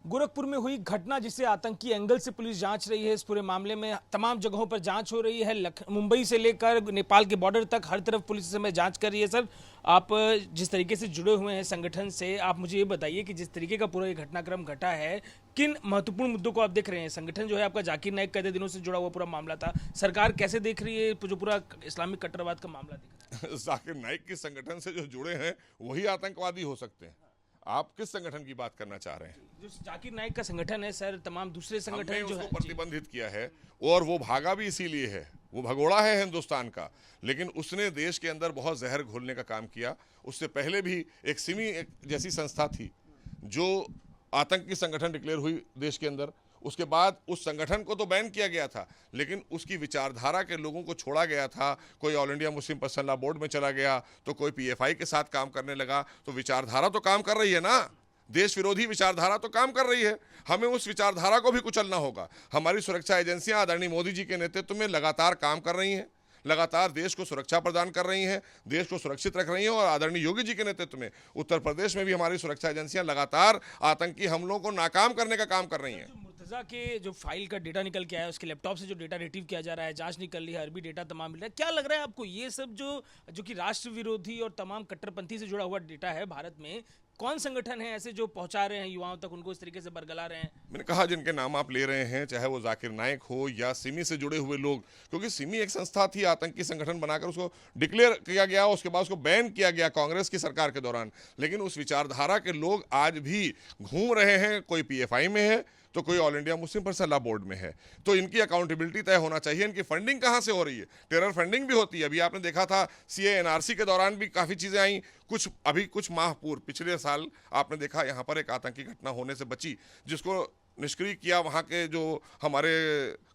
गोरखपुर में हुई घटना जिसे आतंकी एंगल से पुलिस जांच रही है। इस पूरे मामले में तमाम जगहों पर जांच हो रही है। मुंबई से लेकर नेपाल के बॉर्डर तक हर तरफ पुलिस इस समय जांच कर रही है। सर, आप जिस तरीके से जुड़े हुए हैं संगठन से, आप मुझे ये बताइए कि जिस तरीके का पूरा ये घटनाक्रम घटा है, किन महत्वपूर्ण मुद्दों को आप देख रहे हैं? संगठन जो है आपका, जाकिर नाइक कई दिनों से जुड़ा हुआ पूरा मामला था, सरकार कैसे देख रही है जो पूरा इस्लामिक कट्टरवाद का मामला दिख रहा है? जाकिर नाइक के संगठन से जो जुड़े हैं वही आतंकवादी हो सकते हैं। आप किस संगठन की बात करना चाह रहे हैं? जो जाकिर नाइक का संगठन है सर, तमाम दूसरे हमने संगठन जो उसको है प्रतिबंधित किया है और वो भागा भी इसीलिए है। वो भगोड़ा है हिंदुस्तान का, लेकिन उसने देश के अंदर बहुत जहर घोलने का काम किया। उससे पहले भी एक सिमी जैसी संस्था थी जो आतंकी संगठन डिक्लेयर हुई देश के अंदर। उसके बाद उस संगठन को तो बैन किया गया था, लेकिन उसकी विचारधारा के लोगों को छोड़ा गया था। कोई all India Muslim personal law board में चला गया, तो कोई पीएफआई के साथ काम करने लगा। तो विचारधारा तो काम कर रही है ना, देश विरोधी विचारधारा तो काम कर रही है। हमें उस विचारधारा को भी कुचलना होगा। हमारी सुरक्षा एजेंसियां आदरणीय मोदी जी के नेतृत्व में लगातार काम कर रही हैं, लगातार देश को सुरक्षा प्रदान कर रही हैं, देश को सुरक्षित रख रही हैं। और आदरणीय योगी जी के नेतृत्व में उत्तर प्रदेश में भी हमारी सुरक्षा एजेंसियां लगातार आतंकी हमलों को नाकाम करने का काम कर रही हैं। मुर्तजा के जो फाइल का डेटा निकल के आया, उसके लैपटॉप से जो डेटा रिट्रीव किया जा रहा है, जांच निकल रही है, अरबी डेटा तमाम मिल रहा है, क्या लग रहा है आपको ये सब जो कि राष्ट्र विरोधी और तमाम कट्टरपंथी से जुड़ा हुआ डेटा है भारत में, कौन संगठन है ऐसे जो पहुंचा रहे हैं युवाओं तक, उनको इस तरीके से बरगला रहे हैं? मैंने कहा जिनके नाम आप ले रहे हैं, चाहे वो जाकिर नाइक हो या सिमी से जुड़े हुए लोग, क्योंकि सिमी एक संस्था थी, आतंकी संगठन बनाकर उसको डिक्लेयर किया गया, उसके बाद उसको बैन किया गया कांग्रेस की सरकार के दौरान। लेकिन उस विचारधारा के लोग आज भी घूम रहे हैं। कोई पीएफआई में है तो कोई all India Muslim personal law board में है। तो इनकी अकाउंटेबिलिटी तय होना चाहिए। इनकी फंडिंग कहाँ से हो रही है? टेरर फंडिंग भी होती है। अभी आपने देखा था सीए एनआरसी के दौरान भी काफ़ी चीज़ें आई। कुछ माह पूर्व पिछले साल आपने देखा यहाँ पर एक आतंकी घटना होने से बची, जिसको निष्क्रिय किया वहाँ के जो हमारे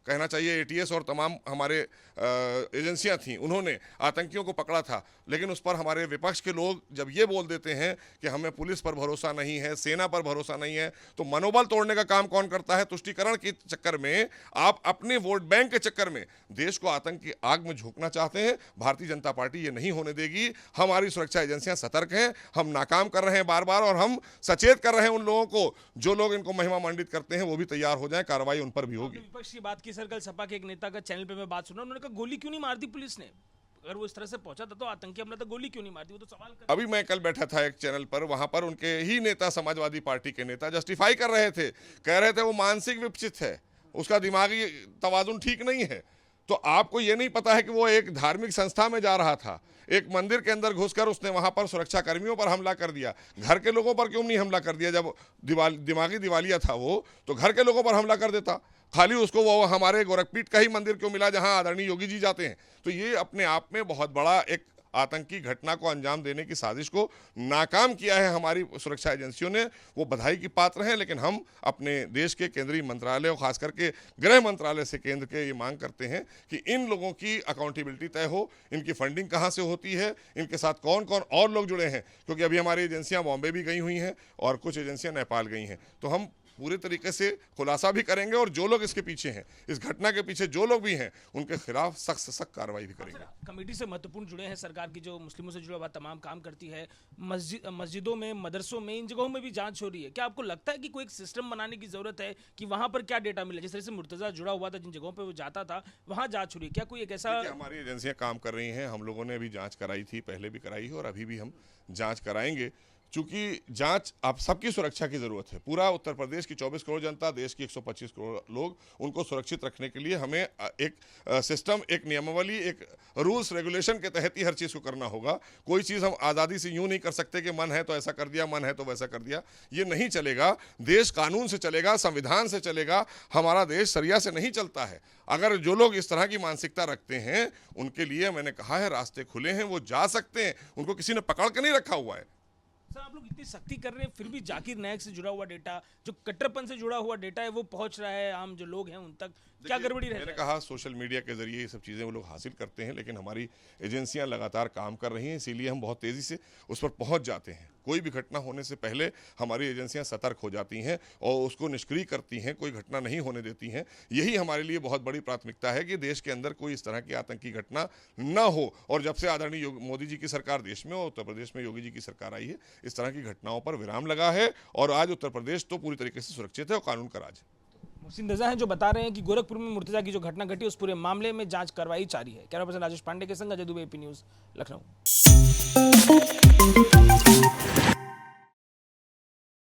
कहना चाहिए एटीएस और तमाम हमारे एजेंसियां थीं, उन्होंने आतंकियों को पकड़ा था। लेकिन उस पर हमारे विपक्ष के लोग जब ये बोल देते हैं कि हमें पुलिस पर भरोसा नहीं है, सेना पर भरोसा नहीं है, तो मनोबल तोड़ने का काम कौन करता है? तुष्टीकरण के चक्कर में, आप अपने वोट बैंक के चक्कर में देश को आतंक की आग में झोंकना चाहते हैं। भारतीय जनता पार्टी ये नहीं होने देगी। हमारी सुरक्षा एजेंसियां सतर्क हैं। हम नाकाम कर रहे हैं बार बार, और हम सचेत कर रहे हैं उन लोगों को जो लोग इनको महिमा मंडित करते हैं, वो भी तैयार हो जाएं, कार्रवाई उन पर भी होगी। विपक्ष की बात की सर, कल सपा के एक नेता का चैनल पे मैं बात सुना, उन्होंने कहा गोली क्यों नहीं मार दी पुलिस ने? अगर वो इस तरह से पहुंचा था तो आतंकी हमला था, गोली क्यों नहीं मार दी? वो तो सवाल कर। अभी मैं कल बैठा था एक चैनल पर, वहां पर उनके ही नेता, समाजवादी पार्टी के नेता जस्टिफाई कर रहे थे, कह रहे थे वो मानसिक विपचित है, उसका दिमागी तवाजुन ठीक नहीं है। तो आपको ये नहीं पता है कि वो एक धार्मिक संस्था में जा रहा था, एक मंदिर के अंदर घुसकर उसने वहां पर सुरक्षा कर्मियों पर हमला कर दिया। घर के लोगों पर क्यों नहीं हमला कर दिया? जब दिमागी दिवालिया था वो, तो घर के लोगों पर हमला कर देता। खाली उसको वो हमारे गोरखपीठ का ही मंदिर क्यों मिला जहां आदरणीय योगी जी जाते हैं? तो ये अपने आप में बहुत बड़ा एक आतंकी घटना को अंजाम देने की साजिश को नाकाम किया है हमारी सुरक्षा एजेंसियों ने। वो बधाई की पात्र हैं, लेकिन हम अपने देश के केंद्रीय मंत्रालय और खास करके गृह मंत्रालय से केंद्र के ये मांग करते हैं कि इन लोगों की अकाउंटेबिलिटी तय हो। इनकी फंडिंग कहाँ से होती है, इनके साथ कौन कौन और लोग जुड़े हैं, क्योंकि अभी हमारी एजेंसियाँ बॉम्बे भी गई हुई हैं और कुछ एजेंसियाँ नेपाल गई हैं। तो हम पूरे तरीके से खुलासा भी करेंगे, और जो लोग इसके पीछे हैं, इस घटना के पीछे जो लोग भी हैं, उनके खिलाफ सख्त से सख्त कार्रवाई भी करेंगे। कमेटी से महत्वपूर्ण जुड़े हैं सरकार की, जो मुस्लिमों से जुड़ा हुआ तमाम काम करती है, मस्जिदों में, मदरसों में, इन जगहों में भी जांच हो रही है। क्या आपको लगता है कि कोई एक सिस्टम बनाने की जरूरत है कि वहां पर क्या डेटा मिले? जिस तरह से मुर्तजा जुड़ा हुआ था, जिन जगहों पर वो जाता था, वहां जांच हो रही है, क्या कोई एक ऐसा? हमारी एजेंसियां काम कर रही हैं। हम लोगों ने अभी जांच कराई थी, पहले भी कराई है और अभी भी हम जांच कराएंगे, चूंकि जांच आप सबकी सुरक्षा की जरूरत है। पूरा उत्तर प्रदेश की 24 करोड़ जनता, देश की 125 करोड़ लोग, उनको सुरक्षित रखने के लिए हमें एक सिस्टम, एक नियमावली, एक रूल्स रेगुलेशन के तहत ही हर चीज़ को करना होगा। कोई चीज़ हम आज़ादी से यूं नहीं कर सकते कि मन है तो ऐसा कर दिया, मन है तो वैसा कर दिया। ये नहीं चलेगा। देश कानून से चलेगा, संविधान से चलेगा। हमारा देश सरिया से नहीं चलता है। अगर जो लोग इस तरह की मानसिकता रखते हैं, उनके लिए मैंने कहा है रास्ते खुले हैं, वो जा सकते हैं। उनको किसी ने पकड़ के नहीं रखा हुआ है। सर, आप लोग इतनी सख्ती कर रहे हैं, फिर भी जाकिर नाइक से जुड़ा हुआ डेटा, जो कट्टरपन से जुड़ा हुआ डेटा है, वो पहुंच रहा है आम जो लोग हैं उन तक। क्या गड़बड़ी रह मैंने कहा सोशल मीडिया के जरिए ये सब चीज़ें वो लोग हासिल करते हैं, लेकिन हमारी एजेंसियां लगातार काम कर रही हैं, इसीलिए हम बहुत तेज़ी से उस पर पहुंच जाते हैं। कोई भी घटना होने से पहले हमारी एजेंसियां सतर्क हो जाती हैं और उसको निष्क्रिय करती हैं, कोई घटना नहीं होने देती हैं। यही हमारे लिए बहुत बड़ी प्राथमिकता है कि देश के अंदर कोई इस तरह की आतंकी घटना न हो। और जब से आदरणीय मोदी जी की सरकार देश में और उत्तर प्रदेश में योगी जी की सरकार आई है, इस तरह की घटनाओं पर विराम लगा है और आज उत्तर प्रदेश तो पूरी तरीके से सुरक्षित है और कानून का राज है। मोहसिन रजा हैं जो बता रहे हैं कि गोरखपुर में मुर्तजा की जो घटना घटी उस पूरे मामले में जांच कार्रवाई जारी है। कैमरा पर्सन राजेश पांडे के संग अजय दुबे, AP न्यूज़, लखनऊ।